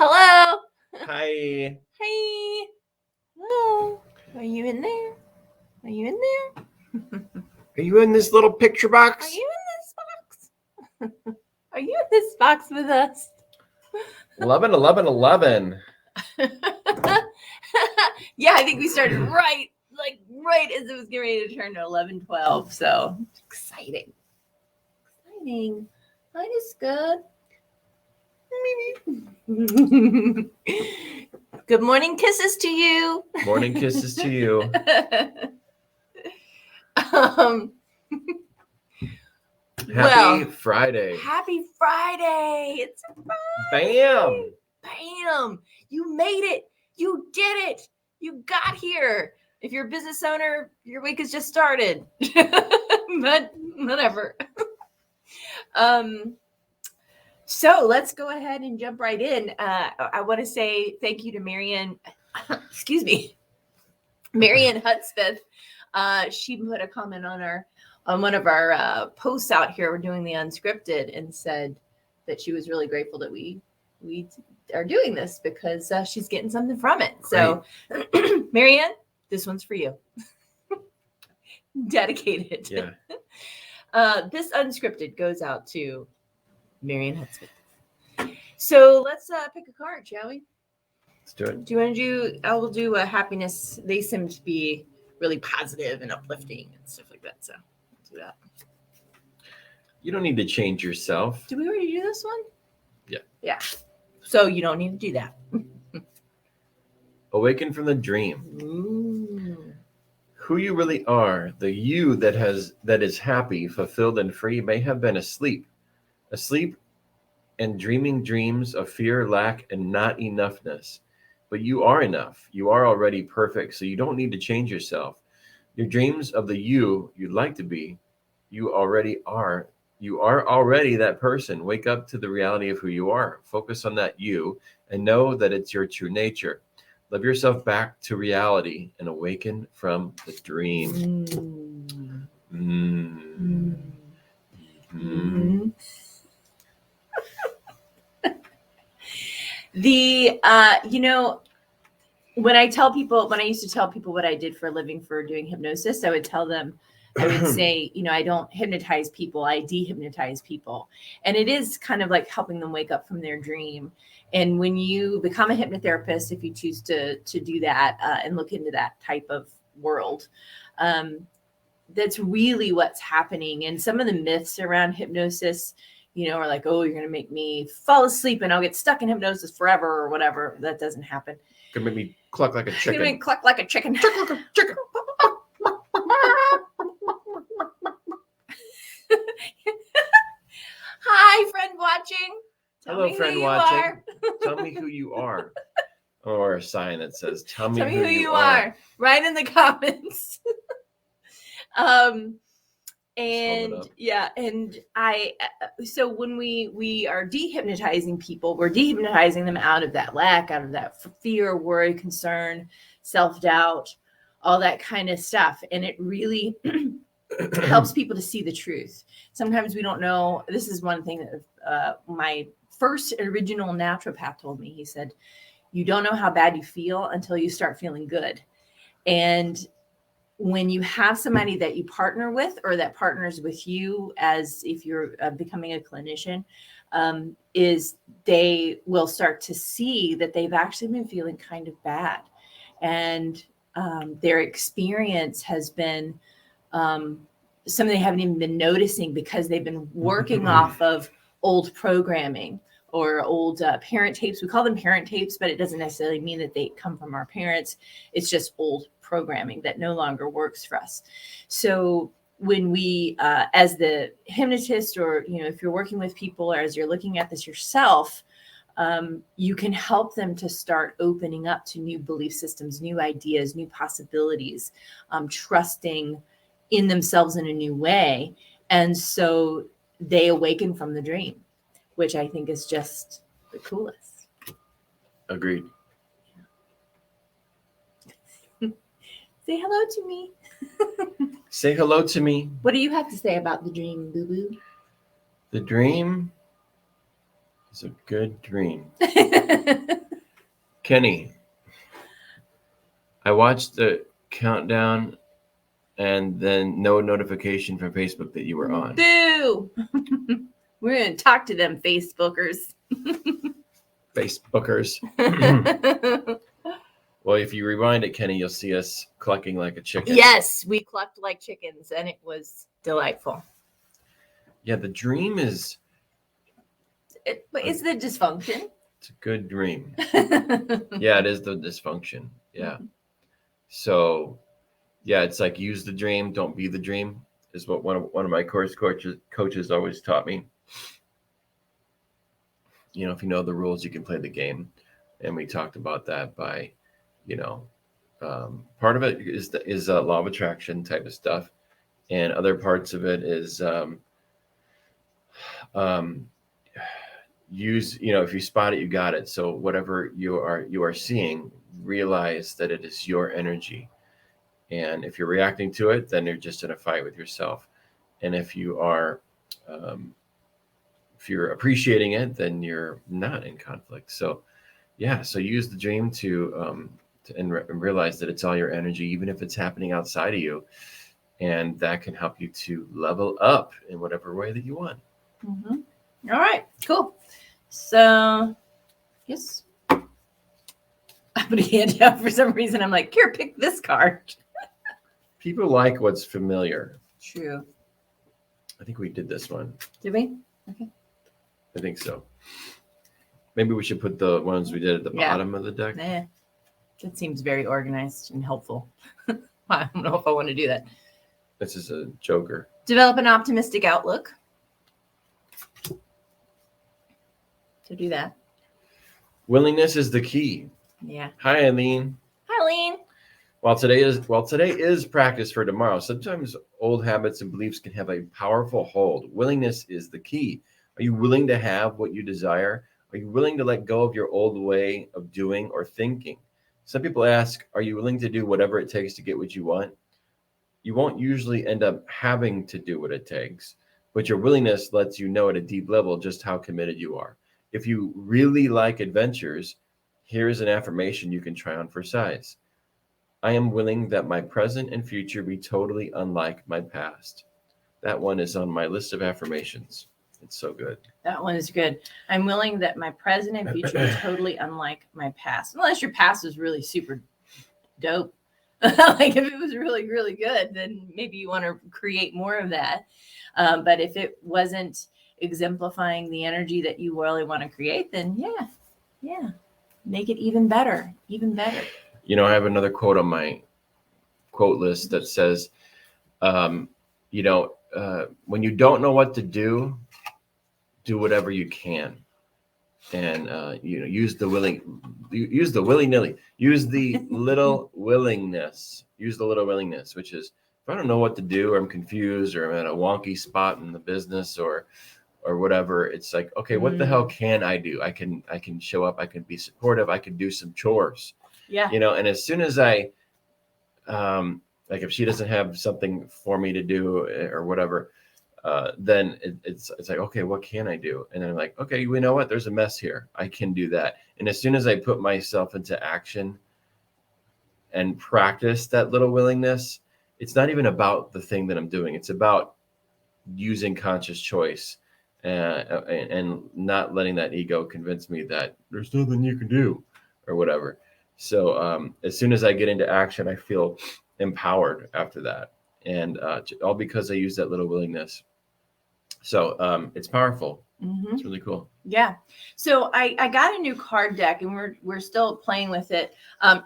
Hello. Hi. Hey. Hello. Are you in there? Are you in there? Are you in this little picture box? Are you in this box? Are you in this box with us? 11, 11, 11. Yeah, I think we started right as it was getting ready to turn to 11:12. So exciting. Mine is good. Good morning, kisses to you. Morning kisses to you. Happy Friday. Happy Friday. It's a Friday. Bam. You made it. You did it. You got here. If you're a business owner, your week has just started. But whatever. So let's go ahead and jump right in. I want to say thank you to Marianne. Excuse me. Marianne Hudspeth. She put a comment on one of our posts out here. We're doing the Unscripted, and said that she was really grateful that we are doing this because she's getting something from it. So, Marianne, this one's for you. Dedicated. Yeah. This Unscripted goes out to Marianne Hudspeth. So let's pick a card, shall we? Let's do it. Do you want to do? I will do a happiness. They seem to be really positive and uplifting and stuff like that. So let's do that. You don't need to change yourself. Did we already do this one? Yeah. Yeah. So you don't need to do that. Awaken from the dream. Ooh. Who you really are, the you that is happy, fulfilled, and free may have been asleep and dreaming dreams of fear, lack, and not enoughness. But you are enough. You are already perfect, so you don't need to change yourself. Your dreams of the you'd like to be, you already are. You are already that person. Wake up to the reality of who you are. Focus on that you and know that it's your true nature. Love yourself back to reality and awaken from the dream. When I used to tell people what I did for a living for doing hypnosis, I would say, I don't hypnotize people, I dehypnotize people. And it is kind of like helping them wake up from their dream. And when you become a hypnotherapist, if you choose to do that and look into that type of world, that's really what's happening. And some of the myths around hypnosis, are like, oh, you're going to make me fall asleep and I'll get stuck in hypnosis forever or whatever. That doesn't happen. Gonna make me cluck like a chicken. Gonna make me cluck like a chicken. Chicken. Hi, friend watching. Hello, friend watching. Tell me who you are. Or a sign that says, tell me who you are. Right in the comments. So when we are dehypnotizing people, we're dehypnotizing them out of that lack, out of that fear, worry, concern, self-doubt, all that kind of stuff. And it really helps people to see the truth. Sometimes we don't know. This is one thing that my first original naturopath told me. He said, you don't know how bad you feel until you start feeling good. And when you have somebody that you partner with or that partners with you, as if you're becoming a clinician, is they will start to see that they've actually been feeling kind of bad. And their experience has been something they haven't even been noticing because they've been working off of old programming or old parent tapes. We call them parent tapes, but it doesn't necessarily mean that they come from our parents. It's just old programming that no longer works for us. So when we, as the hypnotist, or, if you're working with people or as you're looking at this yourself, you can help them to start opening up to new belief systems, new ideas, new possibilities, trusting in themselves in a new way. And so they awaken from the dream, which I think is just the coolest. Agreed. Say hello to me. Say hello to me. What do you have to say about the dream, Boo Boo? The dream It's a good dream. Kenny, I watched the countdown and then no notification from Facebook that you were on. Boo! We're going to talk to them, Facebookers. Facebookers. Well, if you rewind it, Kenny, you'll see us clucking like a chicken. Yes, we clucked like chickens, and it was delightful. Yeah, the dream is... It's the dysfunction. It's a good dream. Yeah, it is the dysfunction. Yeah. So, yeah, it's like use the dream, don't be the dream, is what one of my coaches always taught me. You know, if you know the rules, you can play the game. And we talked about that by, you know, part of it is law of attraction type of stuff. And other parts of it is use, you know, if you spot it, you got it. So whatever you are seeing, realize that it is your energy. And if you're reacting to it, then you're just in a fight with yourself. And if you are, if you're appreciating it, then you're not in conflict. So, yeah. So use the dream to realize that it's all your energy, even if it's happening outside of you, and that can help you to level up in whatever way that you want. Mm-hmm. All right. Cool. So, yes. I'm putting a hand down for some reason. I'm like, here, pick this card. People like what's familiar. True. I think we did this one. Did we? Okay. I think so. Maybe we should put the ones we did at the bottom of the deck. Nah, that seems very organized and helpful. I don't know if I want to do that. This is a joker. Develop an optimistic outlook. So do that. Willingness is the key. Yeah. Hi, Eileen. Hi, Eileen. While today is practice for tomorrow, sometimes old habits and beliefs can have a powerful hold. Willingness is the key. Are you willing to have what you desire? Are you willing to let go of your old way of doing or thinking? Some people ask, are you willing to do whatever it takes to get what you want? You won't usually end up having to do what it takes, but your willingness lets you know at a deep level just how committed you are. If you really like adventures, here's an affirmation you can try on for size. I am willing that my present and future be totally unlike my past. That one is on my list of affirmations. It's so good. That one is good. I'm willing that my present and future is totally unlike my past. Unless your past was really super dope. Like if it was really, really good, then maybe you want to create more of that. But if it wasn't exemplifying the energy that you really want to create, then yeah. Make it even better. You know, I have another quote on my quote list that says, when you don't know what to do whatever you can. And, use the willy-nilly, use the little willingness, which is, if I don't know what to do, or I'm confused, or I'm at a wonky spot in the business or whatever, it's like, okay, what the hell can I do? I can show up, I can be supportive, I can do some chores. Yeah. And as soon as I, like if she doesn't have something for me to do or whatever, then it's like, okay, what can I do? And then I'm like, okay, you know what? There's a mess here. I can do that. And as soon as I put myself into action and practice that little willingness, it's not even about the thing that I'm doing. It's about using conscious choice and not letting that ego convince me that there's nothing you can do or whatever. So as soon as I get into action, I feel empowered after that. And all because I use that little willingness. So it's powerful. Mm-hmm. It's really cool. Yeah. So I got a new card deck and we're still playing with it.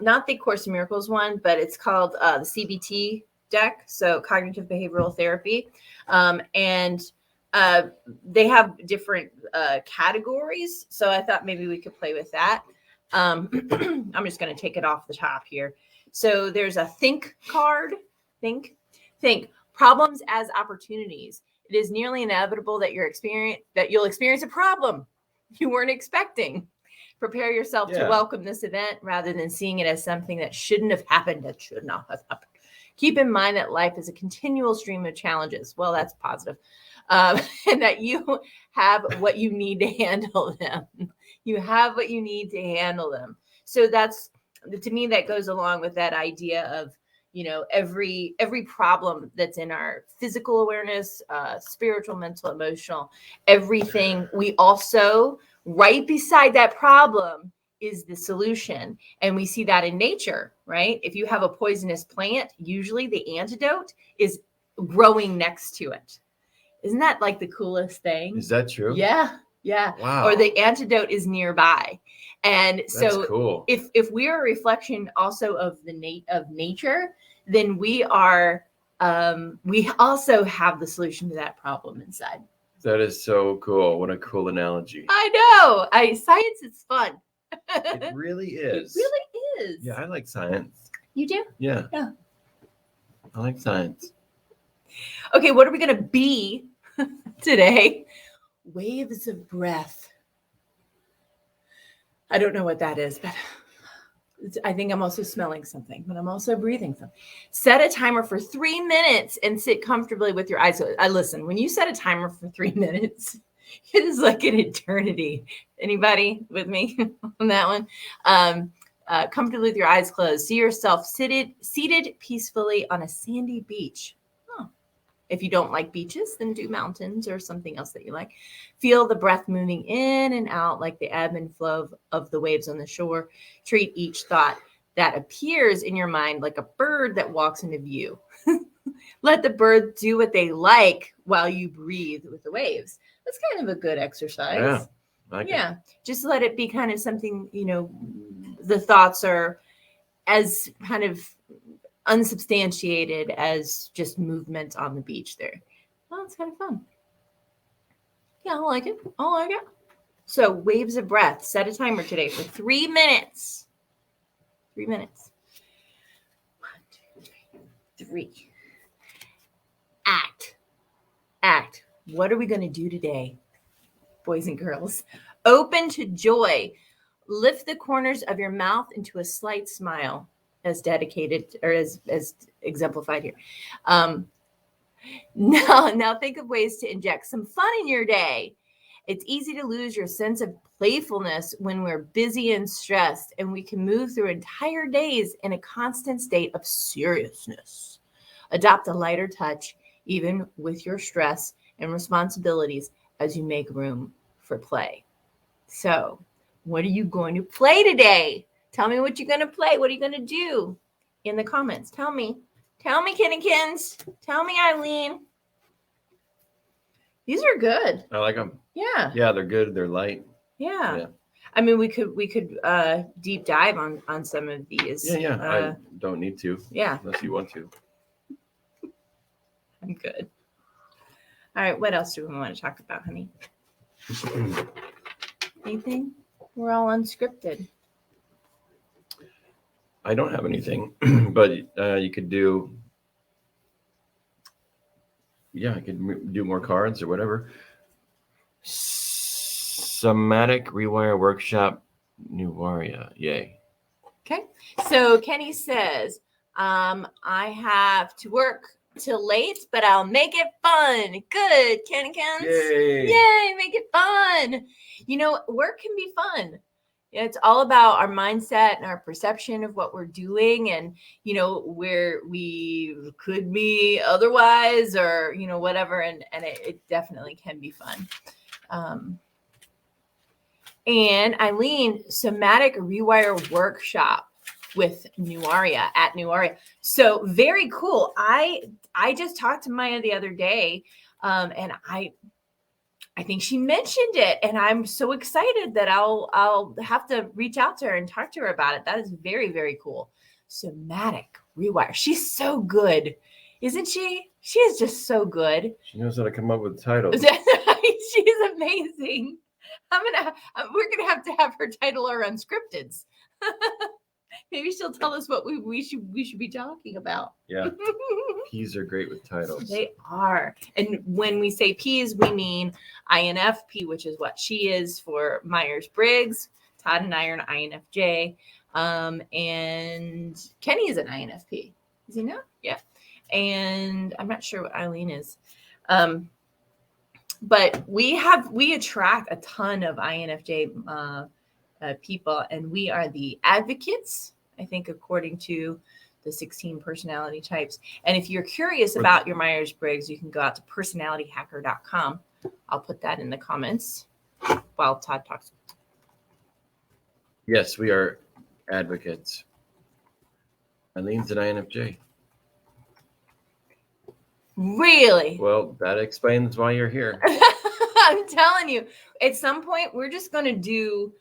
Not the Course in Miracles one, but it's called the CBT deck. So Cognitive Behavioral Therapy. And they have different categories. So I thought maybe we could play with that. I'm just going to take it off the top here. So there's a think card. Think problems as opportunities. It is nearly inevitable that you'll experience a problem you weren't expecting. Prepare yourself to welcome this event rather than seeing it as something that shouldn't have happened, that should not have happened. Keep in mind that life is a continual stream of challenges. Well, that's positive. and that you have what you need to handle them. You have what you need to handle them. So that's, to me, that goes along with that idea of, every problem that's in our physical awareness, spiritual, mental, emotional, everything, we also, right beside that problem is the solution. And we see that in nature, right? If you have a poisonous plant, usually the antidote is growing next to it. Isn't that like the coolest thing? Is that true? Yeah. Yeah. Wow. Or the antidote is nearby. And That's so cool. if we are a reflection also of of nature, then we are, we also have the solution to that problem inside. That is so cool. What a cool analogy. I know. Science is fun. It really is. It really is. Yeah, I like science. You do? Yeah. Yeah. I like science. Okay, what are we going to be today? Waves of breath. I don't know what that is, but I think I'm also smelling something, but I'm also breathing something. Set a timer for 3 minutes and sit comfortably with your eyes closed. Listen, when you set a timer for 3 minutes, it is like an eternity. Anybody with me on that one? Comfortably with your eyes closed. See yourself seated peacefully on a sandy beach. If you don't like beaches, then do mountains or something else that you like. Feel the breath moving in and out like the ebb and flow of the waves on the shore. Treat each thought that appears in your mind like a bird that walks into view. Let the bird do what they like while you breathe with the waves. That's kind of a good exercise. Yeah. Like yeah. Just let it be kind of something, the thoughts are as kind of unsubstantiated as just movement on the beach there. Well, it's kind of fun. Yeah, I like it. So waves of breath. Set a timer today for 3 minutes. 3 minutes. 1, 2, 3. Act. What are we going to do today, boys and girls? Open to joy. Lift the corners of your mouth into a slight smile, as dedicated or as exemplified here. Now think of ways to inject some fun in your day. It's easy to lose your sense of playfulness when we're busy and stressed, and we can move through entire days in a constant state of seriousness. Adopt a lighter touch, even with your stress and responsibilities, as you make room for play. So, what are you going to play today? Tell me what you're going to play. What are you going to do in the comments? Tell me, Kinnykins. Tell me, Eileen. These are good. I like them. Yeah. Yeah, they're good. They're light. Yeah. I mean, we could deep dive on some of these. Yeah. I don't need to. Yeah. Unless you want to. I'm good. All right. What else do we want to talk about, honey? Anything? We're all unscripted. I don't have anything, but you could do. Yeah, I could do more cards or whatever. Somatic Rewire Workshop, New Warrior. Yay. Okay. So Kenny says, I have to work till late, but I'll make it fun. Good, Kennykins. Yay, make it fun. Work can be fun. It's all about our mindset and our perception of what we're doing and, where we could be otherwise or, whatever. And it definitely can be fun. And Eileen, Somatic Rewire Workshop with Nuaria at Nuaria. So very cool. I just talked to Maya the other day and I think she mentioned it, and I'm so excited that I'll have to reach out to her and talk to her about it. That is very, very cool. Somatic Rewire. She's so good, isn't she? She is just so good. She knows how to come up with titles. She's amazing. We're gonna have her title our Unscripteds. Maybe she'll tell us what we should be talking about. Yeah. P's are great with titles. They are. And when we say P's, we mean INFP, which is what she is for MyersBriggs. Todd and I are an INFJ. And Kenny is an INFP. Is he not? Yeah. And I'm not sure what Eileen is. but we attract a ton of INFJ people, and we are the advocates, I think, according to the 16 personality types. And if you're curious about your Myers-Briggs, you can go out to personalityhacker.com. I'll put that in the comments while Todd talks. Yes, we are advocates. Eileen's an INFJ. Really? Well, that explains why you're here. I'm telling you, at some point, we're just going to do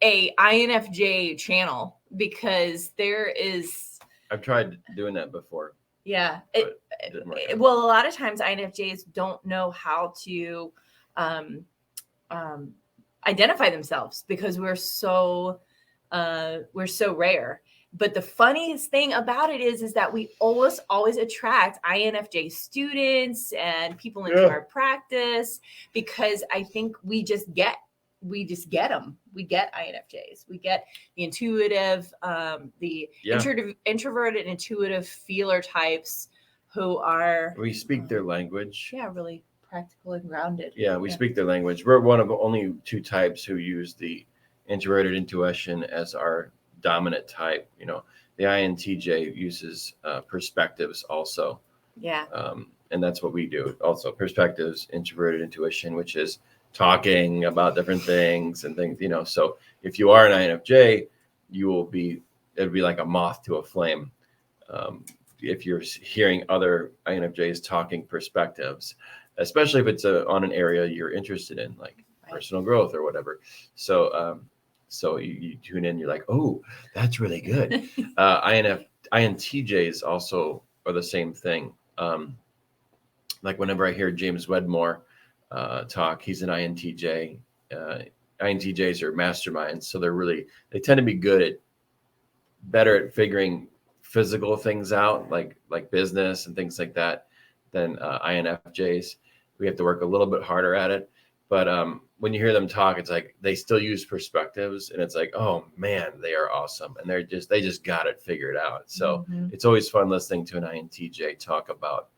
a INFJ channel, because there is. I've tried doing that before. Yeah. It didn't work out. Well, a lot of times INFJs don't know how to identify themselves, because we're so rare. But the funniest thing about it is that we always attract INFJ students and people into our practice, because I think we just get them. We get INFJs. We get the intuitive, the introverted, intuitive feeler types who are. We speak their language. Yeah, really practical and grounded. Yeah, we speak their language. We're one of only 2 types who use the introverted intuition as our dominant type. You know, the INTJ uses perspectives also. Yeah. And that's what we do. Also, perspectives, introverted intuition, which is talking about different things and things, you know. So if you are an INFJ, it'd be like a moth to a flame. If you're hearing other INFJs talking perspectives, especially if it's on an area you're interested in, like personal growth or whatever. So you tune in, you're like, oh, that's really good. INTJs also are the same thing. Like whenever I hear James Wedmore talk, he's an INTJ. INTJs are masterminds, so they tend to be better at figuring physical things out, like business and things like that, than INFJs. We have to work a little bit harder at it. But when you hear them talk, it's like they still use perspectives, and it's like, oh man, they are awesome, and they just got it figured out. So it's always fun listening to an INTJ talk about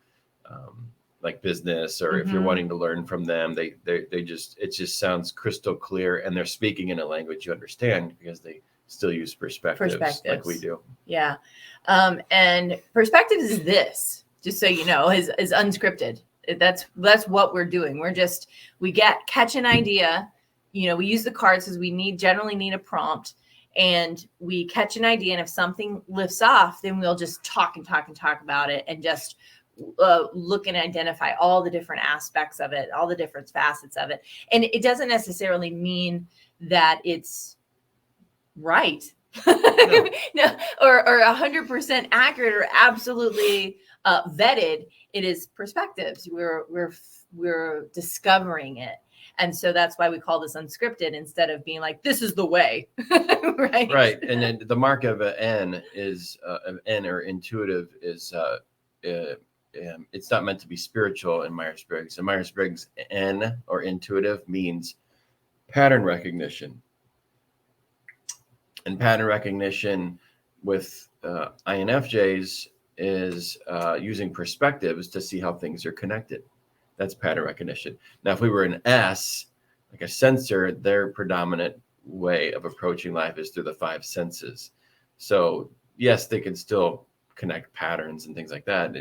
like business, or if you're wanting to learn from them, it just sounds crystal clear, and they're speaking in a language you understand, because they still use perspectives like we do. Yeah. And perspectives is this, just so you know, is unscripted. That's what we're doing. We catch an idea, you know, we use the cards because we generally need a prompt, and we catch an idea. And if something lifts off, then we'll just talk about it, and just look and identify all the different aspects of it, all the different facets of it. And it doesn't necessarily mean that it's right. No, or 100% accurate or absolutely vetted. It is perspectives. We're discovering it. And so that's why we call this unscripted, instead of being like, this is the way. Right. And then the mark of an N is N, or intuitive, is it's not meant to be spiritual in Myers-Briggs. And Myers-Briggs N, or intuitive, means pattern recognition. And pattern recognition with INFJs is using perspectives to see how things are connected. That's pattern recognition. Now, if we were an S, like a sensor, their predominant way of approaching life is through the 5 senses. So yes, they can still connect patterns and things like that.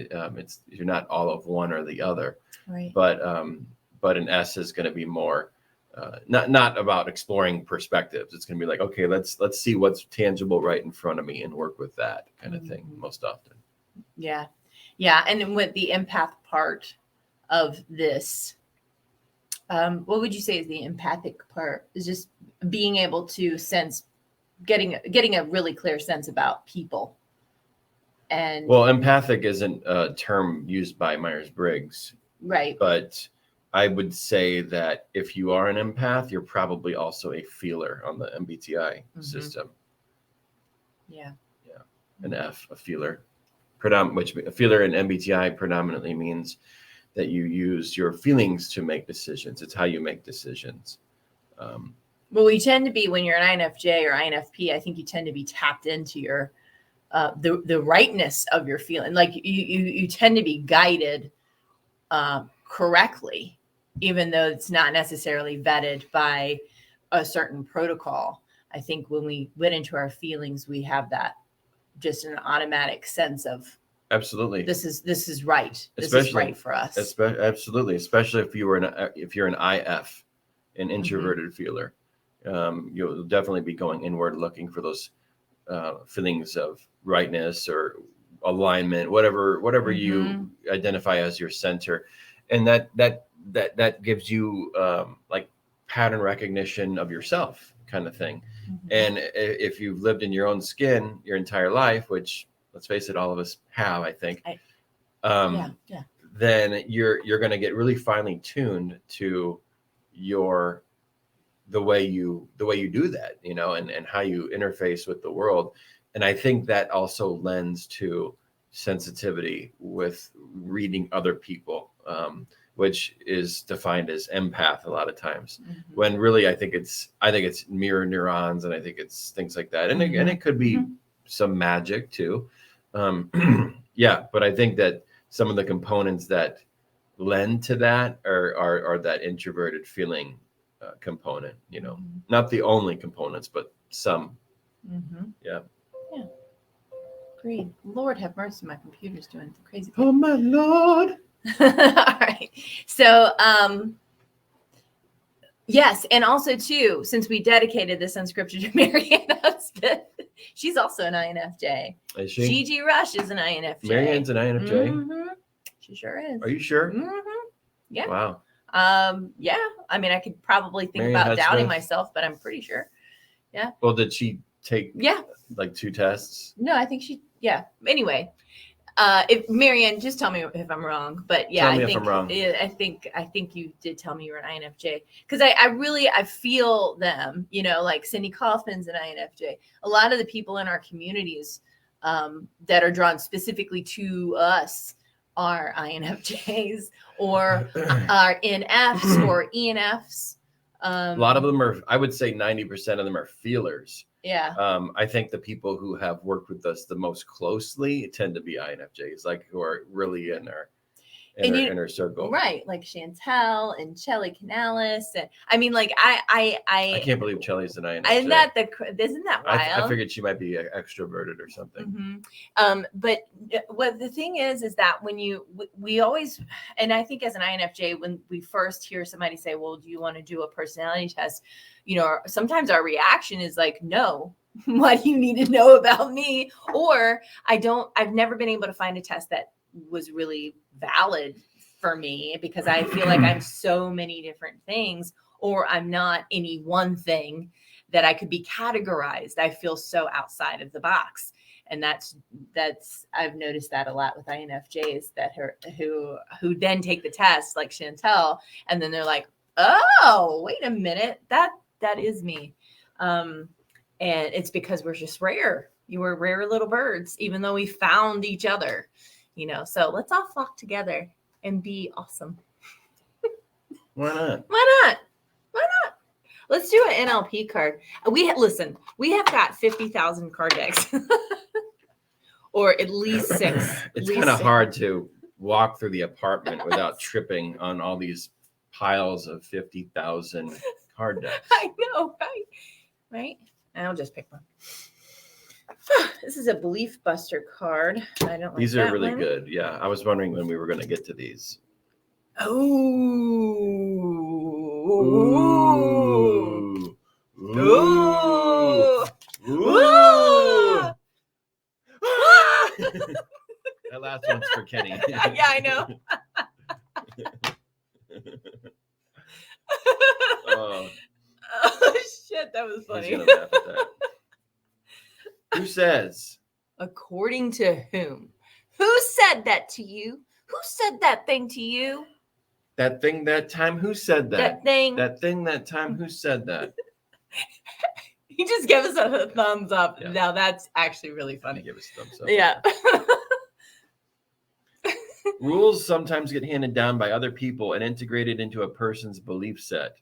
You're not all of one or the other. Right. But an S is going to be more not about exploring perspectives. It's going to be like, okay, let's see what's tangible right in front of me and work with that kind of thing most often. Yeah. And with the empath part of this, what would you say is the empathic part? Is just being able to sense, getting a really clear sense about people. And well, empathic isn't a term used by Myers-Briggs, right? But I would say that if you are an empath, you're probably also a feeler on the MBTI system. Yeah. An F, a feeler. Which a feeler in MBTI predominantly means that you use your feelings to make decisions. It's how you make decisions. Well, we tend to be, when you're an INFJ or INFP, I think you tend to be tapped into your the rightness of your feeling. Like you tend to be guided correctly even though it's not necessarily vetted by a certain protocol. I think when we went into our feelings, we have that just an automatic sense of absolutely this is right. This especially is right for us. Absolutely, especially if you're an IF, an introverted feeler. You'll definitely be going inward, looking for those feelings of rightness or alignment, whatever you identify as your center, and that gives you like pattern recognition of yourself, kind of thing. And if you've lived in your own skin your entire life, which let's face it, all of us have, I think, then you're going to get really finely tuned to the way you do that, and how you interface with the world. And I think that also lends to sensitivity with reading other people, which is defined as empath a lot of times, when really I think it's mirror neurons, and I think it's things like that. And again, it could be some magic too. Yeah, but I think that some of the components that lend to that are that introverted feeling component, not the only components, but some. Yeah. Agreed. Lord have mercy, my computer's doing crazy. Oh my Lord. All right. So, yes. And also too, since we dedicated this Unscripted to Marianne Husband, she's also an INFJ. Is she? Gigi Rush is an INFJ. Marianne's an INFJ? She sure is. Are you sure? Yeah. Wow. Yeah. I mean, I could probably think Marianne about Husband. doubting myself, but I'm pretty sure. Yeah. Well, did she take like 2 tests? No, I think anyway, if Marianne, just tell me if I'm wrong, but yeah, tell me if I'm wrong. I think you did tell me you were an INFJ, because I feel them, like Cindy Kaufman's an INFJ. A lot of the people in our communities that are drawn specifically to us are INFJs or are NFs or ENFs. A lot of them are, I would say 90% of them are feelers. Yeah. I think the people who have worked with us the most closely tend to be INFJs, like who are really in our inner circle. Right. Like Chantel and Shelly Canales. And I mean, like, I can't believe Shelly's an INFJ. Isn't that wild? I figured she might be extroverted or something. But what the thing is that when we always, and I think as an INFJ, when we first hear somebody say, well, do you want to do a personality test? Sometimes our reaction is like, no, what do you need to know about me? Or I've never been able to find a test that was really valid for me, because I feel like I'm so many different things, or I'm not any one thing that I could be categorized. I feel so outside of the box. And that's I've noticed that a lot with INFJs who then take the test, like Chantel, and then they're like, oh, wait a minute, that is me. And it's because we're just rare. You were rare little birds, even though we found each other, so let's all flock together and be awesome. Why not? Why not? Let's do an NLP card. We have got 50,000 card decks, or at least 6. It's kind of hard to walk through the apartment without tripping on all these piles of 50,000 card decks. I know, right? I'll just pick one. This is a Belief Buster card. I don't like these are really one. good. Yeah, I was wondering when we were going to get to these. Ooh. That last one's for Kenny. Yeah, I know. Oh shit, that was funny. He's gonna laugh at that. Who says? According to whom? Who said that to you? Who said that thing to you? That thing that time? Who said that? That thing. That thing that time? Who said that? He just gave us a thumbs up. Yeah. Now that's actually really funny. Give us a thumbs up. Yeah. Rules sometimes get handed down by other people and integrated into a person's belief set.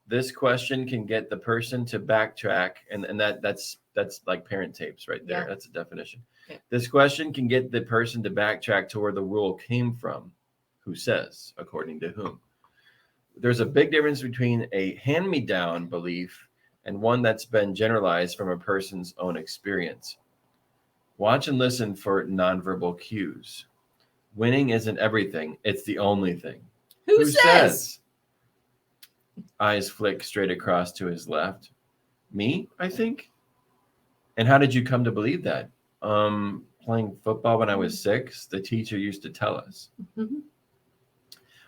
This question can get the person to backtrack, and that's like parent tapes right there. Yeah. That's a definition. Yeah. This question can get the person to backtrack to where the rule came from. Who says? According to whom? there's a big difference between a hand-me-down belief and one that's been generalized from a person's own experience. Watch and listen for nonverbal cues. Winning isn't everything. It's the only thing. Who says? Eyes flick straight across to his left. Me, I think. And how did you come to believe that? Playing football when I was 6, the teacher used to tell us. Mm-hmm.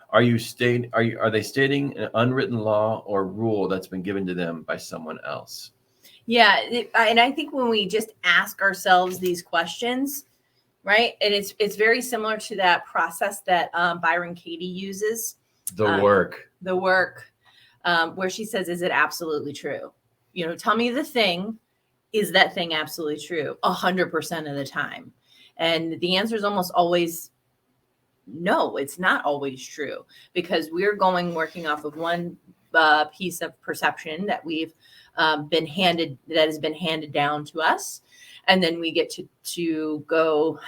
Are they stating an unwritten law or rule that's been given to them by someone else? Yeah, and I think when we just ask ourselves these questions, right, and it's very similar to that process that Byron Katie uses. The work, where she says, "Is it absolutely true? Tell me the thing. Is that thing absolutely true? 100% of the time?" And the answer is almost always no. It's not always true, because we're working off of one piece of perception that we've has been handed down to us, and then we get to go,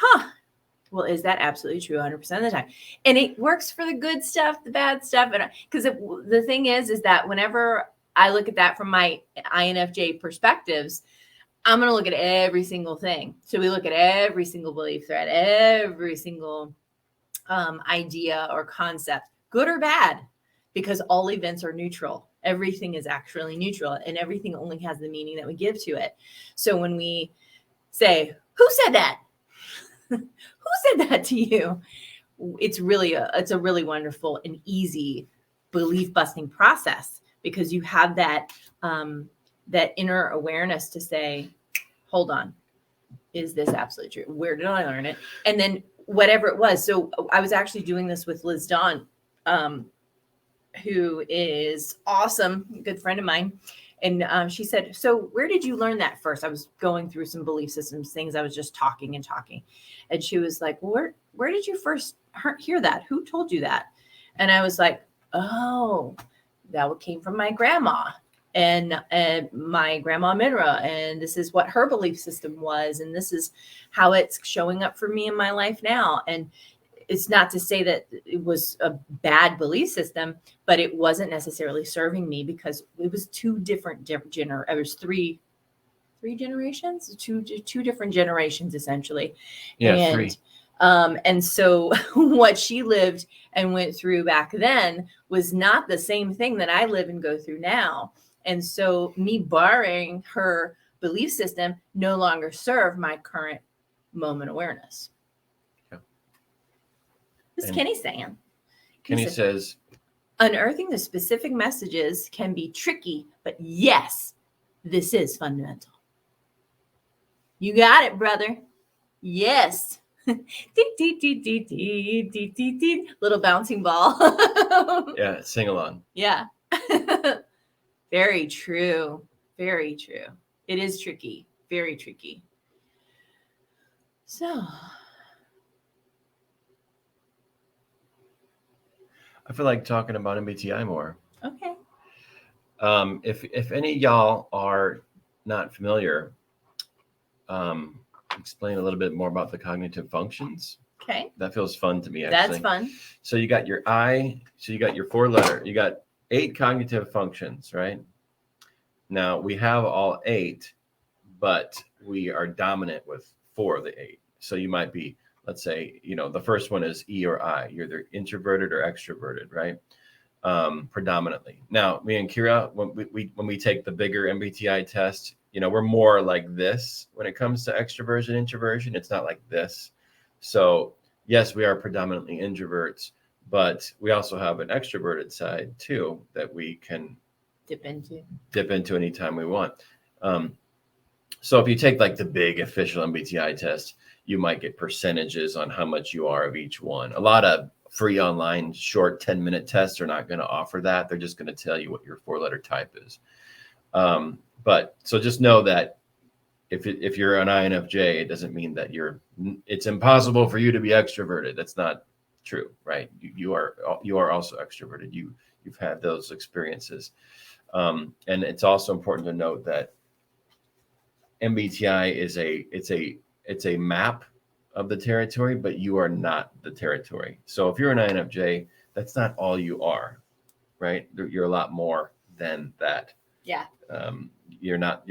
well, is that absolutely true 100% of the time? And it works for the good stuff, the bad stuff, and because the thing is that whenever I look at that from my INFJ perspectives, I'm going to look at every single thing. So we look at every single belief thread, every single idea or concept, good or bad, because all events are neutral. Everything is actually neutral, and everything only has the meaning that we give to it. So when we say, "Who said that?" Who said that to you? It's a really wonderful and easy belief busting process, because you have that inner awareness to say, hold on, is this absolutely true? Where did I learn it? And then whatever it was. So I was actually doing this with Liz Dawn, who is awesome, good friend of mine. And she said, "So where did you learn that first?" I was going through some belief systems things. I was just talking. And she was like, "Well, where did you first hear that? Who told you that?" And I was like, "Oh, that came from my grandma and my grandma Minra. And this is what her belief system was. And this is how it's showing up for me in my life now." And it's not to say that it was a bad belief system, but it wasn't necessarily serving me, because it was two different it was three generations, two different generations essentially. Yeah, and 3. And so what she lived and went through back then was not the same thing that I live and go through now. And so me borrowing her belief system no longer served my current moment awareness. This is Kenny saying. Kenny says, "Unearthing the specific messages can be tricky, but yes, this is fundamental." You got it, brother. Yes. Little bouncing ball. Yeah, sing along. Yeah. Very true. Very true. It is tricky. Very tricky. So I feel like talking about MBTI more. okay. If any of y'all are not familiar, explain a little bit more about the cognitive functions. Okay. That feels fun to me, actually. That's fun. So you got your I, so you got your 4-letter, you got 8 cognitive functions, right? Now we have all 8, but we are dominant with 4 of the 8. So you might be, let's say, the first one is E or I. You're either introverted or extroverted, right? Predominantly. Now, me and Kira, when we take the bigger MBTI test, we're more like this when it comes to extroversion, introversion. It's not like this. So yes, we are predominantly introverts, but we also have an extroverted side too that we can dip into anytime we want. So if you take like the big official MBTI test, you might get percentages on how much you are of each one. A lot of free online short 10-minute tests are not going to offer that. They're just going to tell you what your 4-letter type is. But so just know that if you're an INFJ, it doesn't mean that it's impossible for you to be extroverted. That's not true, right? You are also extroverted. You've had those experiences. And it's also important to note that MBTI it's a map of the territory, but you are not the territory. So if you're an INFJ, that's not all you are. right? You're a lot more than that. Yeah. You're not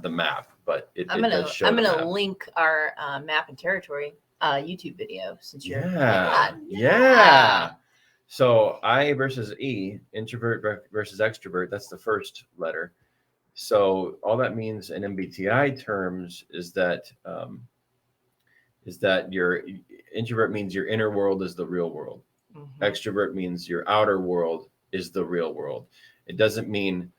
the map, but it I'm does show gonna the map. link our map and territory YouTube video since you're Yeah. So I versus E, introvert versus extrovert, that's the first letter. So all that means in MBTI terms is that your introvert means your inner world is the real world. Mm-hmm. Extrovert means your outer world is the real world. It doesn't mean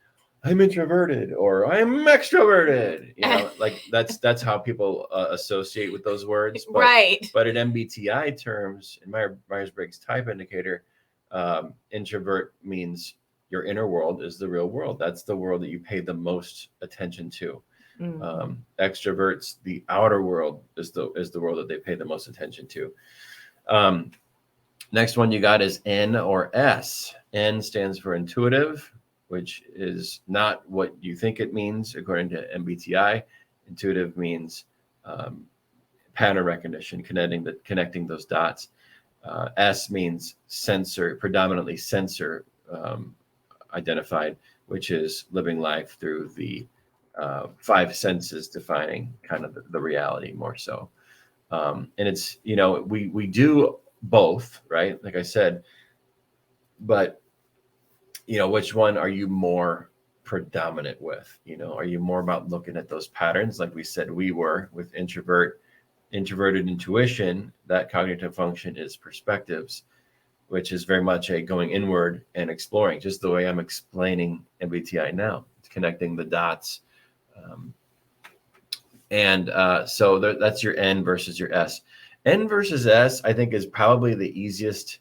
I'm introverted or I'm extroverted. You know, like that's how people associate with those words. But, right. But in MBTI terms, in Myers-Briggs type indicator, introvert means your inner world is the real world. That's the world that you pay the most attention to. Mm-hmm. Extroverts, the outer world is the world that they pay the most attention to. Next one you got is N or S. N stands for intuitive, which is not what you think it means according to MBTI. Intuitive means pattern recognition, connecting those dots. S means sensor, predominantly sensor identified, which is living life through the five senses, defining kind of the reality more so. And it's, we do both, right? Like I said, but which one are you more predominant with? Are you more about looking at those patterns? Like we said, we were with introverted intuition, that cognitive function is perspectives, which is very much a going inward and exploring, just the way I'm explaining MBTI now. It's connecting the dots. So that's your N versus your S. N versus S, I think, is probably the easiest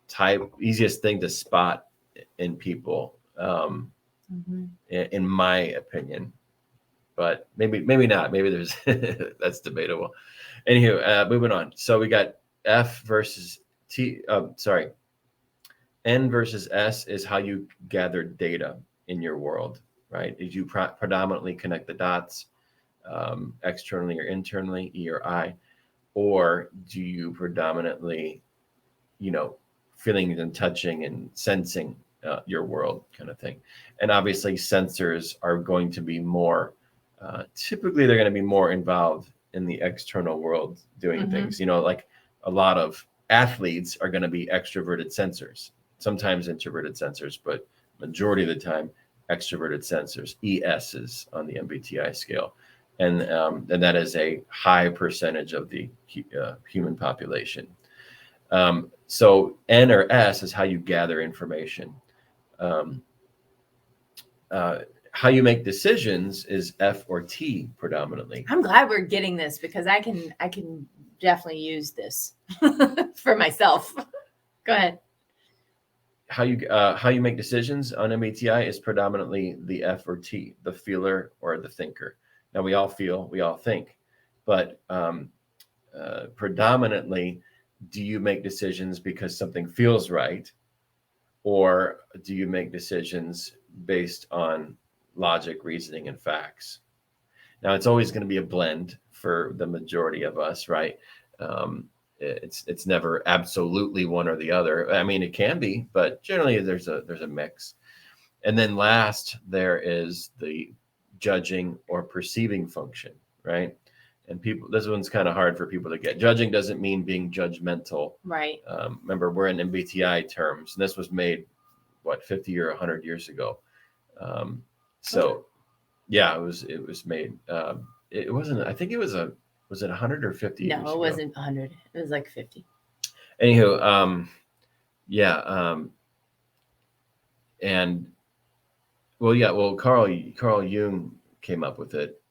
thing to spot in people, in my opinion. But maybe not. Maybe there's that's debatable. Anywho, moving on. So we got F versus T. N versus S is how you gather data in your world, right? Is you predominantly connect the dots, externally or internally, E or I, or do you predominantly, feeling and touching and sensing your world kind of thing? And obviously sensors are going to be more, typically they're going to be more involved in the external world doing things, like a lot of athletes are going to be extroverted sensors, sometimes introverted sensors, but majority of the time extroverted sensors, ESs on the MBTI scale. And that is a high percentage of the human population. So N or S is how you gather information. How you make decisions is F or T predominantly. I'm glad we're getting this because I can definitely use this for myself. Go ahead. How you make decisions on MBTI is predominantly the F or T, the feeler or the thinker. Now we all feel, we all think, but predominantly, do you make decisions because something feels right, or do you make decisions based on logic, reasoning, and facts? Now it's always going to be a blend for the majority of us, right? It's never absolutely one or the other. I mean, it can be, but generally there's a mix. And then last, there is the judging or perceiving function, right? And this one's kind of hard for people to get. Judging doesn't mean being judgmental. Right. Remember, we're in MBTI terms, and this was made, 50 or 100 years ago. Yeah, it was made. It wasn't, I think it was was it 100 or 50 years ago? No, it wasn't 100. It was like 50. Anywho, Carl Jung came up with it,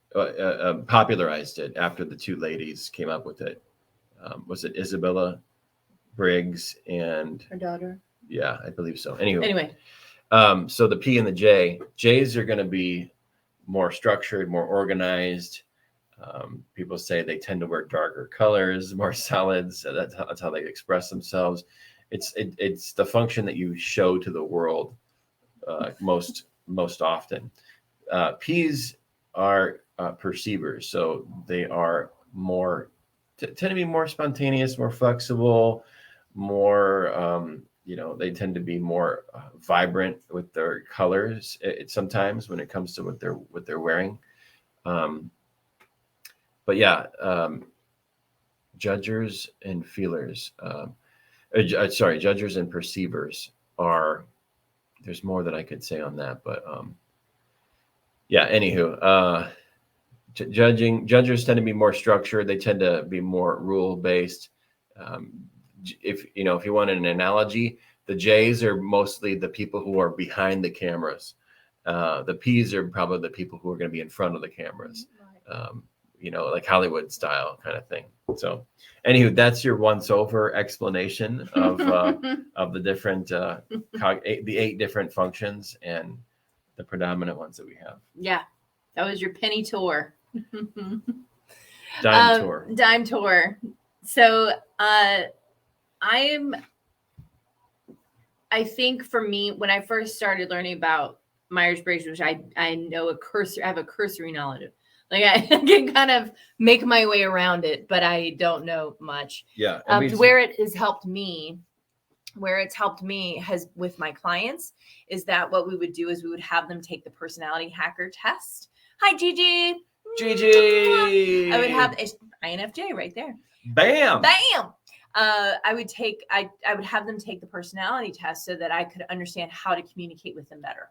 popularized it after the two ladies came up with it. Was it Isabella Briggs and her daughter? Yeah, I believe so. Anyway, so the P and the J's are going to be more structured, more organized. People say they tend to wear darker colors, more solids. So that's how they express themselves. It's the function that you show to the world most often. P's are perceivers, so they are tend to be more spontaneous, more flexible, more they tend to be more vibrant with their colors. Sometimes when it comes to what they're wearing. But yeah, judgers and feelers. Judgers and perceivers are. There's more that I could say on that, but yeah. Anywho, judgers tend to be more structured. They tend to be more rule based. If you want an analogy, the J's are mostly the people who are behind the cameras. The P's are probably the people who are going to be in front of the cameras. Like Hollywood style kind of thing. So, anywho, that's your once over explanation of the different the 8 different functions and the predominant ones that we have. Yeah, that was your penny tour. Dime tour. So, I think for me, when I first started learning about Myers-Briggs, which I know I have a cursory knowledge of, like I can kind of make my way around it, but I don't know much. Yeah. Where it's helped me has with my clients is that what we would do is we would have them take the personality hacker test. Hi, Gigi. Gigi. I would have INFJ right there. Bam. I would have them take the personality test so that I could understand how to communicate with them better.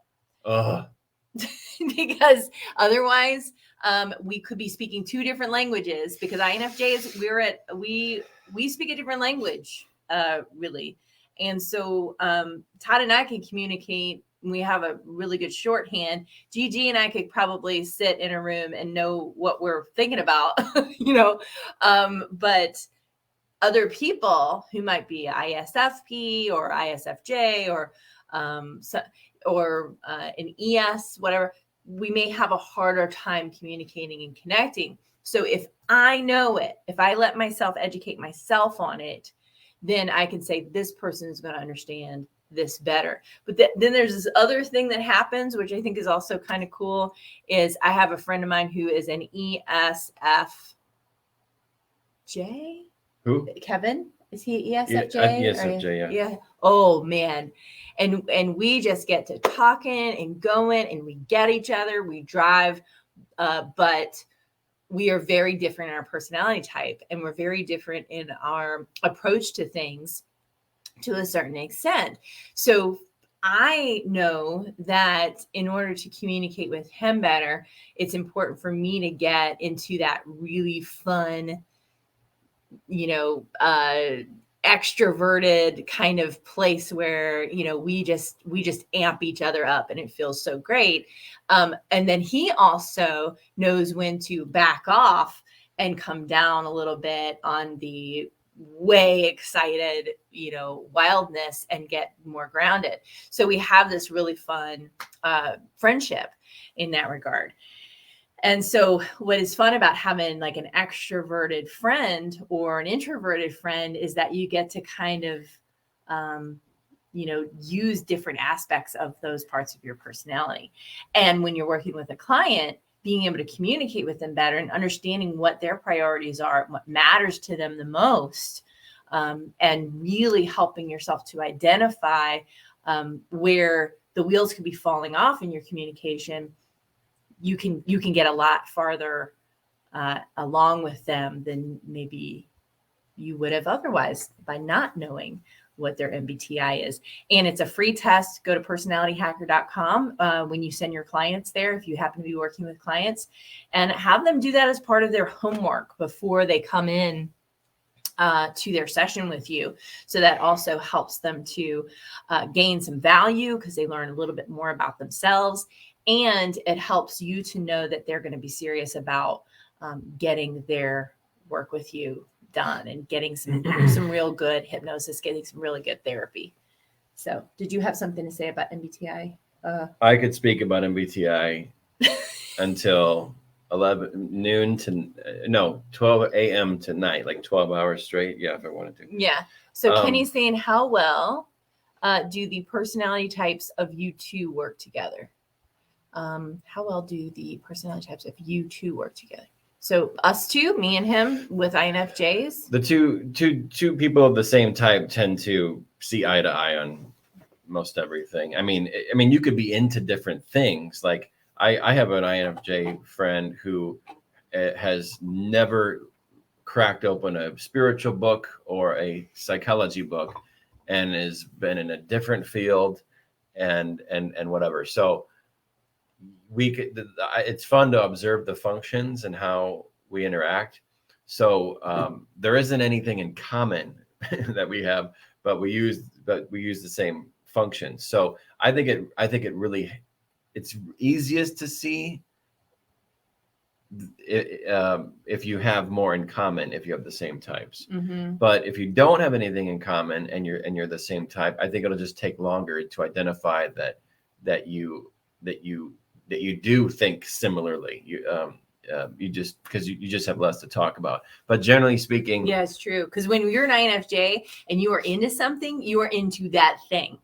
Because otherwise, we could be speaking 2 different languages. Because INFJs, we speak a different language, really, and so Todd and I can communicate. We have a really good shorthand. Gigi and I could probably sit in a room and know what we're thinking about, but other people who might be ISFP or ISFJ or an ES, whatever, we may have a harder time communicating and connecting. So if I know it, if I let myself educate myself on it, then I can say this person is going to understand this better. But then there's this other thing that happens, which I think is also kind of cool, is I have a friend of mine who is an ESFJ. Who? Kevin? Is he ESFJ? ESFJ, yeah. Oh man. And we just get to talking and going and we get each other. We drive, but we are very different in our personality type and we're very different in our approach to things to a certain extent. So I know that in order to communicate with him better, it's important for me to get into that really fun, extroverted kind of place where, we just amp each other up and it feels so great. And then he also knows when to back off and come down a little bit on the way excited, wildness and get more grounded. So we have this really fun friendship in that regard. And so what is fun about having like an extroverted friend or an introverted friend is that you get to kind of, use different aspects of those parts of your personality. And when you're working with a client, being able to communicate with them better and understanding what their priorities are, and what matters to them the most, and really helping yourself to identify where the wheels could be falling off in your communication, you can get a lot farther along with them than maybe you would have otherwise by not knowing what their MBTI is. And it's a free test. Go to personalityhacker.com when you send your clients there, if you happen to be working with clients, and have them do that as part of their homework before they come in to their session with you. So that also helps them to gain some value because they learn a little bit more about themselves. And it helps you to know that they're going to be serious about getting their work with you done and getting some real good hypnosis, getting some really good therapy. So did you have something to say about MBTI? I could speak about MBTI until 12 a.m. tonight, like 12 hours straight. Yeah, if I wanted to. Yeah. So Kenny's saying, how well do the personality types of you two work together? How well do the personality types of you two work together? So us two, me and him with INFJs. The two people of the same type tend to see eye to eye on most everything. I mean, you could be into different things. Like I have an INFJ friend who has never cracked open a spiritual book or a psychology book, and has been in a different field and whatever. So it's fun to observe the functions and how we interact. So there isn't anything in common that we have, but we use the same functions. So I think it's easiest to see if you have more in common, if you have the same types. But if you don't have anything in common and you're the same type, I think it'll just take longer to identify that you do think similarly. You just because you just have less to talk about. But generally speaking, yeah, it's true. Because when you're an INFJ and you are into something, you are into that thing.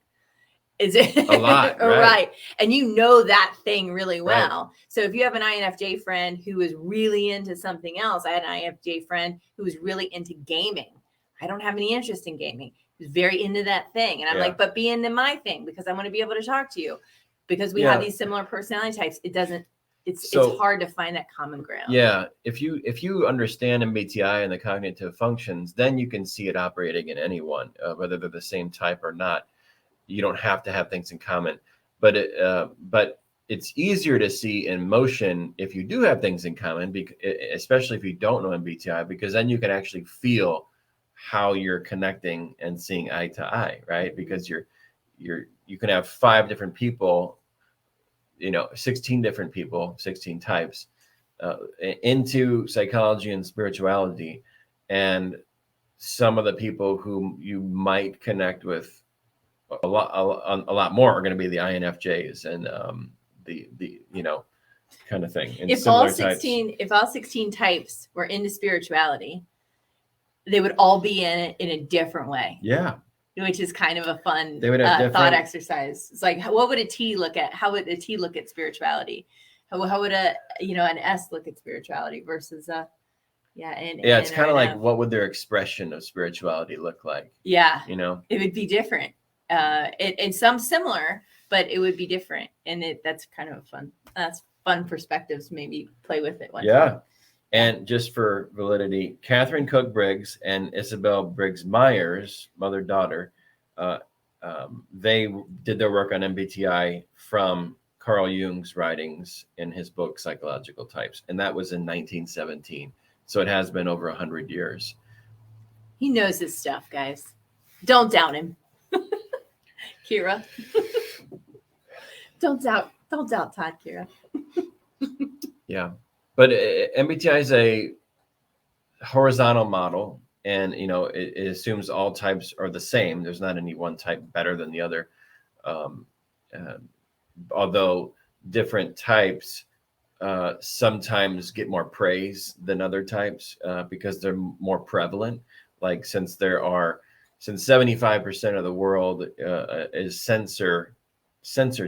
Is it a lot, right? Right. And you know that thing really well. Right. So if you have an INFJ friend who is really into something else, I had an INFJ friend who was really into gaming. I don't have any interest in gaming. He was very into that thing. And I'm like, but be into my thing because I want to be able to talk to you. Because we have these similar personality types. It's hard to find that common ground. Yeah. If you understand MBTI and the cognitive functions, then you can see it operating in anyone, whether they're the same type or not. You don't have to have things in common, but it's easier to see in motion if you do have things in common, especially if you don't know MBTI, because then you can actually feel how you're connecting and seeing eye to eye, right? Because you can have 5 different people, 16 different people, 16 types into psychology and spirituality, and some of the people who you might connect with a lot more are going to be the INFJs and the kind of thing. If all 16 types were into spirituality, they would all be in it in a different way. Yeah. Which is kind of a fun thought exercise. It's like, what would a T look at? How would a T look at spirituality? How would an S look at spirituality versus it's kind of like, what would their expression of spirituality look like? Yeah. It would be different. And some similar, but it would be different. And that's kind of fun perspectives, maybe play with it one time. And just for validity, Catherine Cook Briggs and Isabel Briggs Meyers, mother-daughter, they did their work on MBTI from Carl Jung's writings in his book, Psychological Types. And that was in 1917. So it has been over 100 years. He knows his stuff, guys. Don't doubt him. Kira. Don't doubt Todd, Kira. Yeah. But MBTI is a horizontal model, and it assumes all types are the same. There's not any one type better than the other, although different types sometimes get more praise than other types because they're more prevalent. Like since 75% of the world is sensor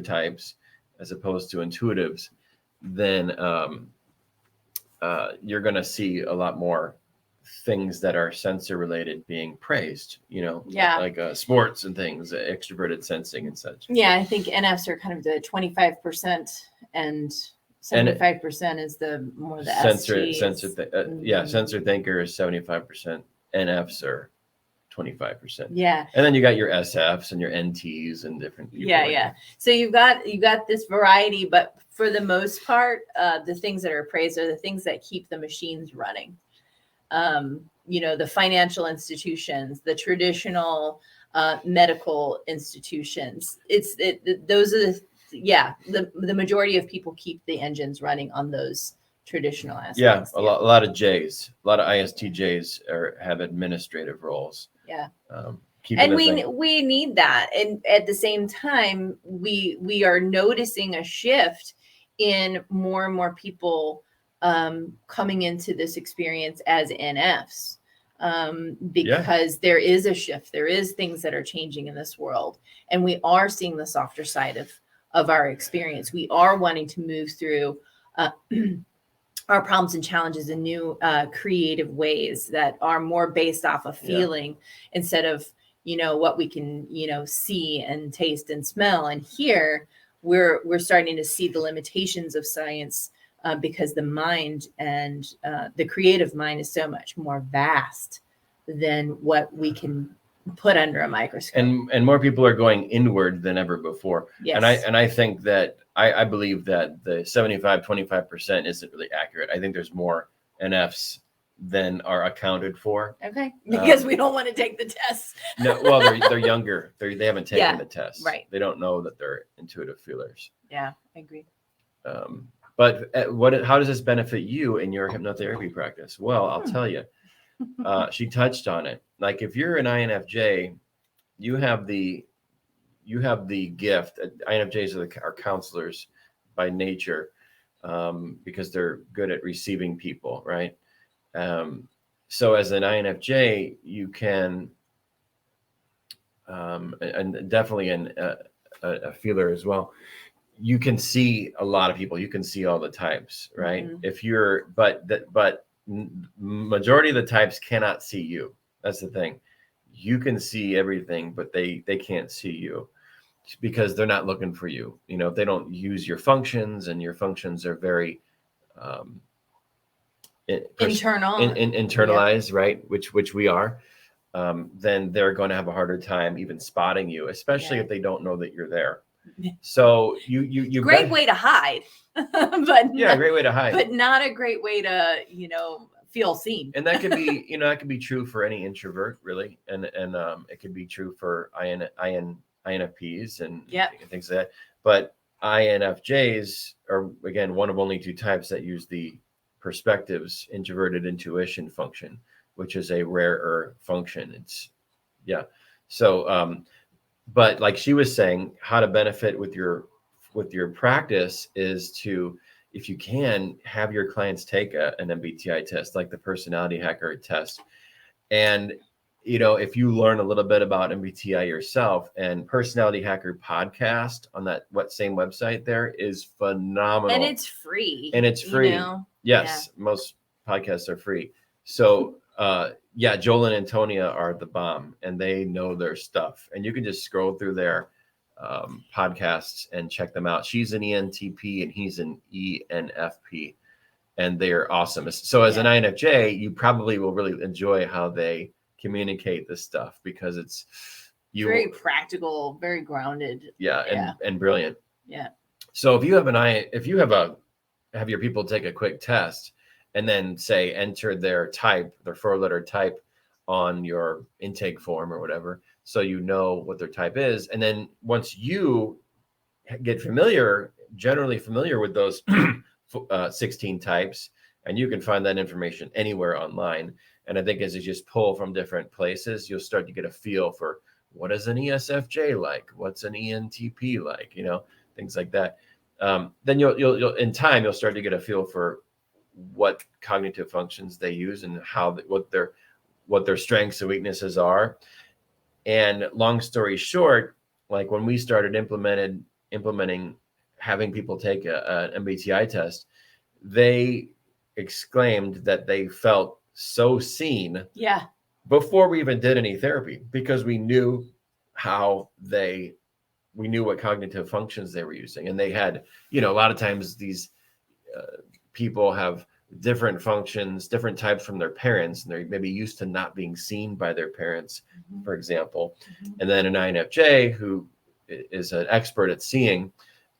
types as opposed to intuitives, then you're going to see a lot more things that are sensor related being praised, like sports and things, extroverted sensing and such. Yeah, I think NFs are kind of the 25%, and 75% is the sensor. STs. Sensor thinker is 75%. NFs are 25%. Yeah. And then you got your SFs and your NTs and different people. Yeah. So you've got this variety, but for the most part, the things that are praised are the things that keep the machines running. The financial institutions, the traditional medical institutions. Those are the majority of people keep the engines running on those traditional aspects. Yeah, a lot of Js, a lot of ISTJs have administrative roles. Yeah. And we need that. And at the same time, we are noticing a shift in more and more people coming into this experience as NFs because there is a shift. There is things that are changing in this world. And we are seeing the softer side of our experience. We are wanting to move through our problems and challenges in new creative ways that are more based off of feeling instead of what we can, see and taste and smell. And here we're starting to see the limitations of science, because the mind and the creative mind is so much more vast than what we can put under a microscope. And more people are going inward than ever before. Yes. And I think that I believe that the 75-25% isn't really accurate. I think there's more NFs than are accounted for. Okay. Because we don't want to take the tests. No, well, they're younger. They haven't taken the test. Right. They don't know that they're intuitive feelers. Yeah, I agree. But how does this benefit you in your hypnotherapy practice? Well, I'll tell you. She touched on it. Like if you're an INFJ, you have the gift. INFJs are counselors by nature, because they're good at receiving people, right? So as an INFJ, you can, and definitely a feeler as well, you can see a lot of people. You can see all the types, right? Mm-hmm. If you're, but majority of the types cannot see you. That's the thing. You can see everything, but they can't see you because they're not looking for you. If they don't use your functions, and your functions are very internalized, right? Which we are, then they're going to have a harder time even spotting you, especially if they don't know that you're there. So you great way to hide, but great way to hide, but not a great way to feel seen. And that could be that could be true for any introvert, really, and it could be true for INFPs and things like that. But INFJs are, again, one of only two types that use the perspectives introverted intuition function, which is a rarer function. So but like she was saying, how to benefit with your practice is to, if you can, have your clients take an MBTI test, like the personality hacker test. And, if you learn a little bit about MBTI yourself, and Personality Hacker podcast on that same website there is phenomenal. And it's free. Yes. Most podcasts are free. So, Joel and Antonia are the bomb, and they know their stuff. And you can just scroll through their podcasts and check them out. She's an ENTP and he's an ENFP, and they're awesome. So as an INFJ, you probably will really enjoy how they communicate this stuff, because it's very practical, very grounded. And brilliant. Yeah. So if you have your people take a quick test, and then say enter their 4-letter type on your intake form or whatever, so you know what their type is. And then once you get generally familiar with those 16 types, and you can find that information anywhere online. And I think as you just pull from different places, you'll start to get a feel for what is an ESFJ like, what's an ENTP like, things like that. Then you'll in time, you'll start to get a feel for what cognitive functions they use, and what their strengths and weaknesses are. And long story short, like when we started implementing having people take an MBTI test, they exclaimed that they felt so seen before we even did any therapy, because we knew what cognitive functions they were using. And they had, a lot of times these people have different functions, different types from their parents, and they're maybe used to not being seen by their parents, for example. And then an INFJ, who is an expert at seeing,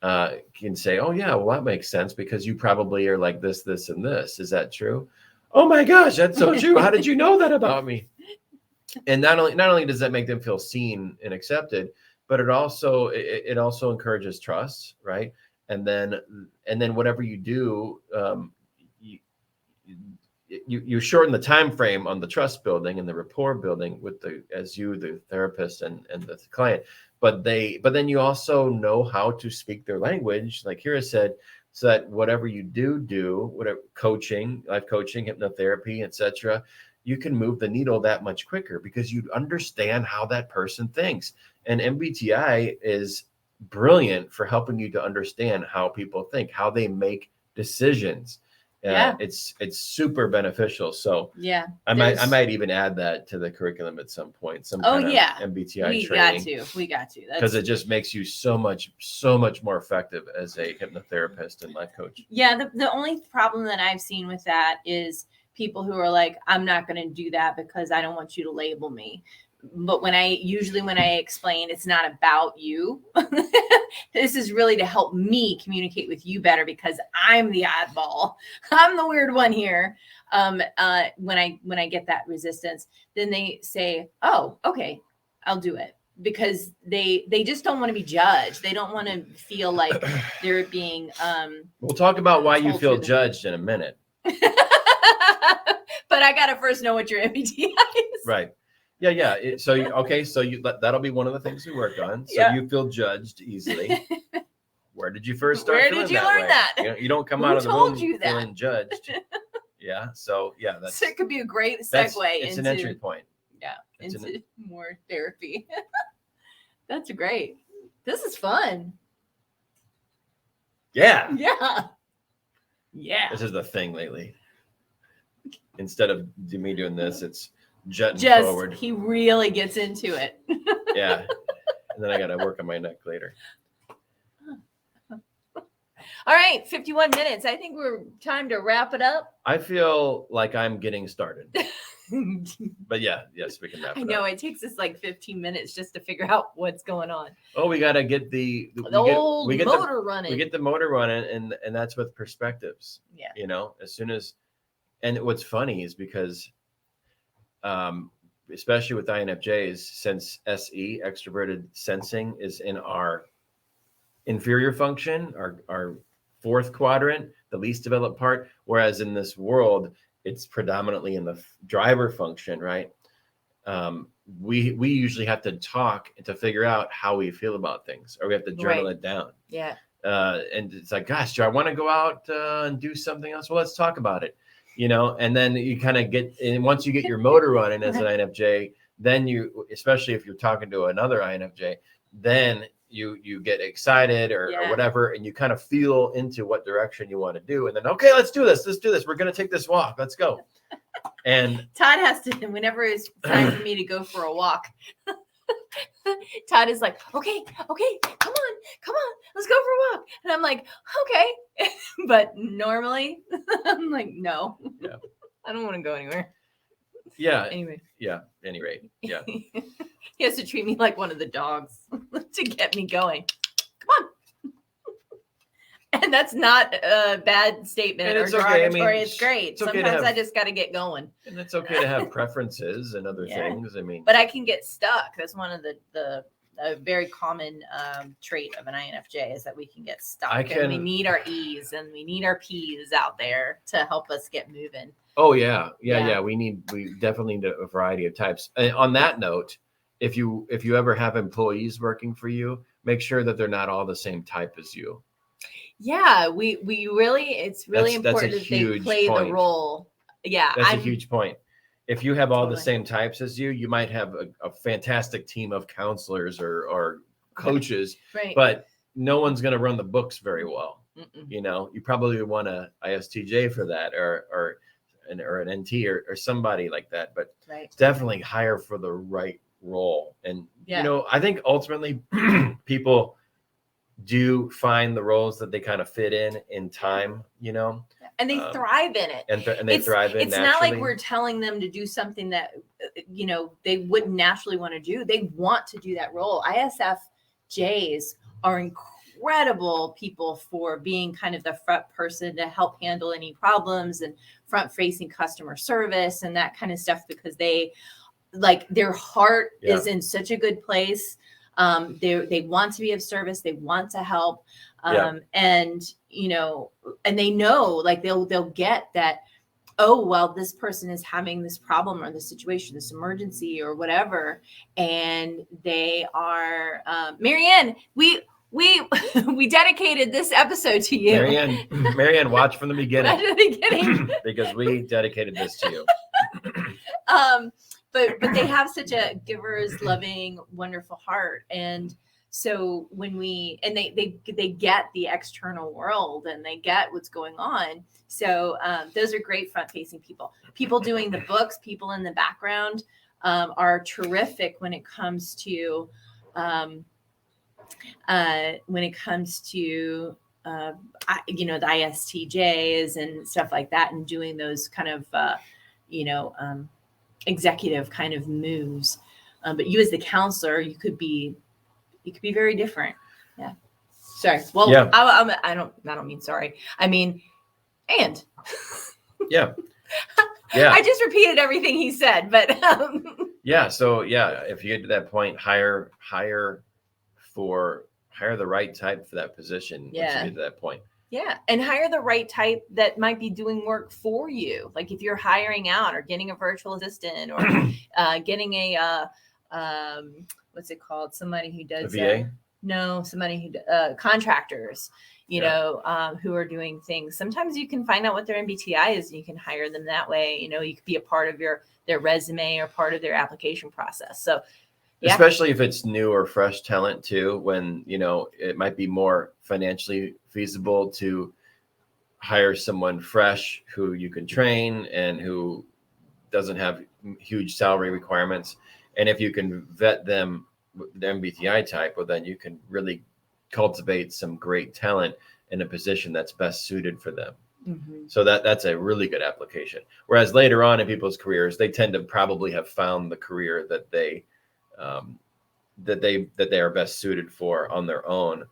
can say, oh yeah, well, that makes sense, because you probably are like this, this, and this. Is that true? Oh my gosh, that's so true. How did you know that about me? And not only does that make them feel seen and accepted, but it also encourages trust, right? And then whatever you do, you shorten the time frame on the trust building and the rapport building with the therapist and the client. But then you also know how to speak their language, like Kira said, so that whatever you do, whatever coaching, life coaching, hypnotherapy, etc., you can move the needle that much quicker, because you understand how that person thinks. And MBTI is brilliant for helping you to understand how people think, how they make decisions. It's super beneficial. So yeah, I might even add that to the curriculum at some point. Some kind of MBTI training. We got to. Because it just makes you so much more effective as a hypnotherapist and life coach. Yeah, the only problem that I've seen with that is people who are like, I'm not going to do that because I don't want you to label me. But when I explain it's not about you, this is really to help me communicate with you better because I'm the oddball. I'm the weird one here. When I get that resistance, then they say, oh, okay, I'll do it. Because they just don't want to be judged. They don't want to feel like they're being we'll talk about why you feel judged in a minute. But I gotta first know what your MBTI is. Right. Yeah. So that'll be one of the things we work on. So you feel judged easily. Where did you first start? Where did you learn that? You don't come out of the room feeling judged. Yeah. So so it could be a great segue. It's an entry point. Yeah, into more therapy. That's great. This is fun. Yeah. This is the thing lately. Instead of me doing this, it's jutting forward. He really gets into it. Yeah. And then I got to work on my neck later. All right, 51 minutes. I think we're time to wrap it up. I feel like I'm getting started. But yes, we can wrap it up. I know it takes us like 15 minutes just to figure out what's going on. Oh, we got to get the motor running. We get the motor running, and that's with perspectives. Yeah. As soon as, and what's funny is because, especially with INFJs, since SE, extroverted sensing, is in our inferior function, our fourth quadrant, the least developed part, whereas in this world, it's predominantly in the driver function, right? We usually have to talk to figure out how we feel about things, or we have to journal it down. Yeah. And it's like, gosh, do I want to go out and do something else? Well, let's talk about it, and then you kind of get, and once you get your motor running as an INFJ, then you, especially if you're talking to another INFJ, then you get excited or whatever, and you kind of feel into what direction you want to do. And then, okay, let's do this. We're going to take this walk. Let's go. And Todd has to, whenever it's time for me to go for a walk, Todd is like, okay, come on, let's go for a walk. And I'm like, okay. But normally I'm like, no, I don't want to go anywhere. Yeah. Anyway. Yeah. Anyway. Yeah. He has to treat me like one of the dogs to get me going. Come on. And that's not a bad statement or derogatory. It's great. Sometimes I just got to get going. And it's okay to have preferences and other things. But I can get stuck. That's one of the very common trait of an INFJ is that we can get stuck. And we need our E's and we need our P's out there to help us get moving. Oh yeah. We definitely need a variety of types. And on that note, if you ever have employees working for you, make sure that they're not all the same type as you. Yeah, it's really important that they play the role. Yeah. That's a huge point. If you have all the same types as you might have a fantastic team of counselors or coaches, right. But no one's going to run the books very well. You probably want a ISTJ for that or an NT or somebody like that, but definitely hire for the right role. And, I think ultimately people do find the roles that they kind of fit in time, and they thrive in it. And they thrive in it. It's not like we're telling them to do something that, they wouldn't naturally want to do. They want to do that role. ISFJs are incredible people for being kind of the front person to help handle any problems and front facing customer service and that kind of stuff, because they their heart is in such a good place. They want to be of service. They want to help. And they know, they'll get that, oh, well, this person is having this problem or this situation, this emergency or whatever. And they are, Marianne, we dedicated this episode to you. Marianne, watch from the beginning. Because we dedicated this to you. But they have such a giver's, loving, wonderful heart. And So when they get the external world and they get what's going on. So those are great front facing people. People doing the books, people in the background are terrific when it comes to the ISTJs and stuff like that, and doing those kind of executive kind of moves. But you as the counselor, you could be very different. Yeah. Sorry. Well, yeah. I don't mean sorry. I mean, and. Yeah. Yeah. I just repeated everything he said, but. Yeah. So yeah, if you get to that point, hire the right type for that position. Yeah. Once you get to that point. Yeah. And hire the right type that might be doing work for you. Like if you're hiring out or getting a virtual assistant or getting a, what's it called? Somebody who does a VA? No, somebody who contractors, who are doing things. Sometimes you can find out what their MBTI is and you can hire them that way. You could be a part of their resume or part of their application process. So yeah. Especially if it's new or fresh talent too, when, it might be more financially feasible to hire someone fresh who you can train and who doesn't have huge salary requirements. And if you can vet them with the MBTI type, well, then you can really cultivate some great talent in a position that's best suited for them. Mm-hmm. So that's a really good application. Whereas later on in people's careers, they tend to probably have found the career that they are best suited for on their own,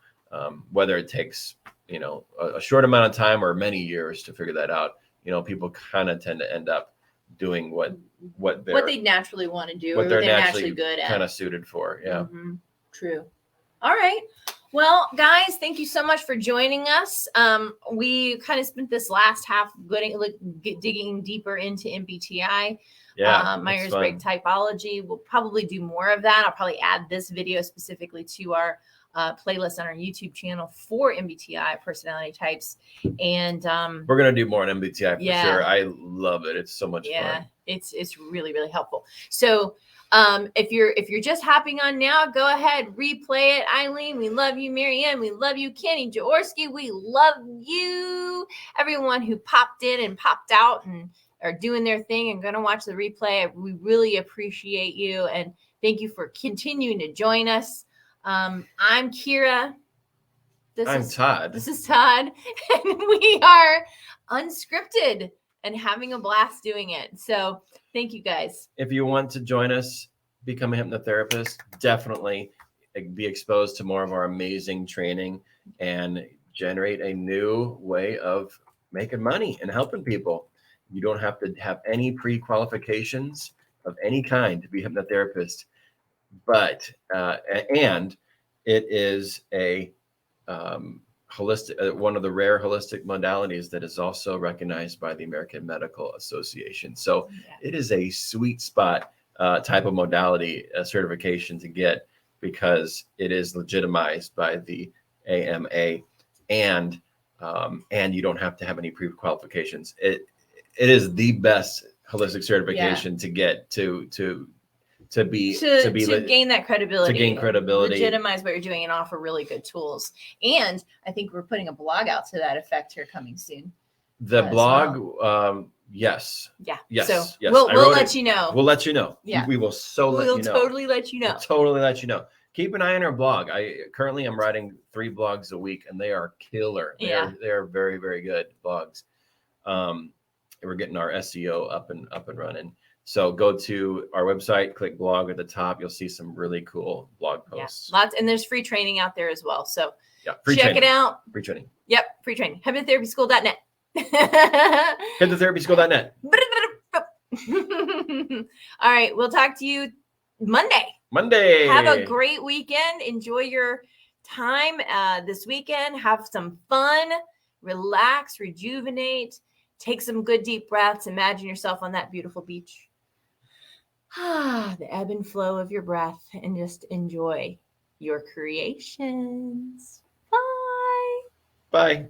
whether it takes a short amount of time or many years to figure that out. People kind of tend to end up doing what they naturally want to do, what or they're naturally good at, kind of suited for. Yeah. Mm-hmm. True. All right. Well, guys, thank you so much for joining us. We kind of spent this last half digging deeper into MBTI. Yeah, Myers-Briggs typology. We'll probably do more of that. I'll probably add this video specifically to our playlist on our YouTube channel for MBTI personality types. And we're gonna do more on MBTI for sure. I love it. It's so much fun. It's really, really helpful. So if you're just hopping on now, go ahead, replay it. Eileen, we love you. Marianne, we love you. Kenny Jaworski, we love you. Everyone who popped in and popped out and are doing their thing and going to watch the replay, we really appreciate you. And thank you for continuing to join us. I'm Kira. I'm Todd. This is Todd. And we are Unscripted and having a blast doing it. So thank you guys. If you want to join us, become a hypnotherapist, definitely be exposed to more of our amazing training and generate a new way of making money and helping people. You don't have to have any pre-qualifications of any kind to be a hypnotherapist, but and it is a holistic, one of the rare holistic modalities that is also recognized by the American Medical Association. So it is a sweet spot type of modality certification to get, because it is legitimized by the AMA, and you don't have to have any pre-qualifications. It is the best holistic certification to get to gain that credibility, legitimize what you're doing, and offer really good tools. And I think we're putting a blog out to that effect here coming soon. The blog, yes. Yeah. Yes. So yes. we'll let you know. We'll let you know. Yeah. We will let you know. Totally let you know. We'll totally let you know. Keep an eye on our blog. Currently I'm writing 3 blogs a week, and they are killer. They are very, very good blogs. We're getting our SEO up and running. So go to our website, click blog at the top. You'll see some really cool blog posts. Yeah, lots, and there's free training out there as well. So check it out. Free training. Yep, free training. Hypnotherapyschool.net. Hypnotherapyschool.net. All right, we'll talk to you Monday. Have a great weekend. Enjoy your time this weekend. Have some fun. Relax, rejuvenate. Take some good deep breaths. Imagine yourself on that beautiful beach. The ebb and flow of your breath, and just enjoy your creations. Bye. Bye.